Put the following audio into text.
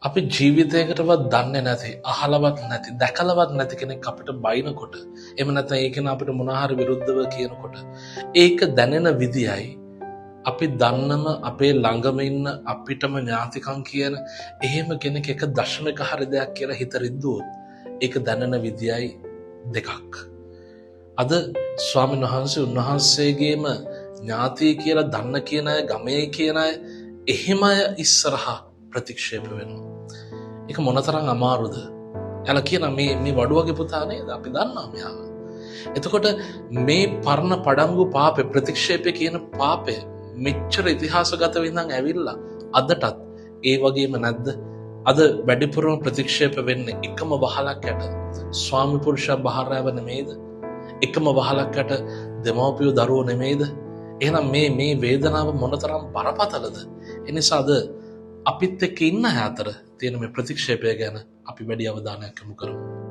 අපි ජීවිතයකටවත් දන්නේ නැති, අහලවත් නැති, දැකලවත් නැති කෙනෙක් අපිට බයිනකොට, එහෙම නැත්නම් ඒ කෙනා අපිට මොනවා හරි විරුද්ධව කියනකොට, ඒක දැනෙන විදියයි අපි දන්නම අපේ ළඟම ඉන්න අපිටම ඥාතිකම් කියන එහෙම කෙනෙක් එක දශමික හරි දෙයක් කියලා හිත රිද්දුවොත් ඒක දැනෙන විදියයි දෙකක්. අද ස්වාමීන් වහන්සේ උන්වහන්සේගේම ඥාතිය කියලා දන්න කියන අය, ගමේ කියන අය, එහෙම අය ඉස්සරහා ප්‍රතික්ෂේප වෙනවා. ඒක මොනතරම් අමාරුද? එයාලා කියන මේ වඩුවගේ පුතා නේද? අපි දන්නවා මෙයාව. එතකොට මේ පරණ පඩංගු පාපේ, ප්‍රතික්ෂේපය කියන පාපය මෙච්චර ඉතිහාසගත වෙනනම් ඇවිල්ලා අදටත් ඒ වගේම නැද්ද? අද වැඩිපුරම ප්‍රතික්ෂේප වෙන්නේ එකම වහලක් යට ස්වාමි පුරුෂයා බහරෑව නෙමෙයිද? එකම වහලක් යට දෙමව්පියෝ දරුවෝ නෙමෙයිද? එහෙනම් මේ වේදනාව මොනතරම් බරපතලද? එනිසාද අපිත් එක්ක ඉන්න අය අතර තියෙන මේ ප්‍රතික්ෂේපය ගැන අපි වැඩි අවධානයක් යොමු කරමු.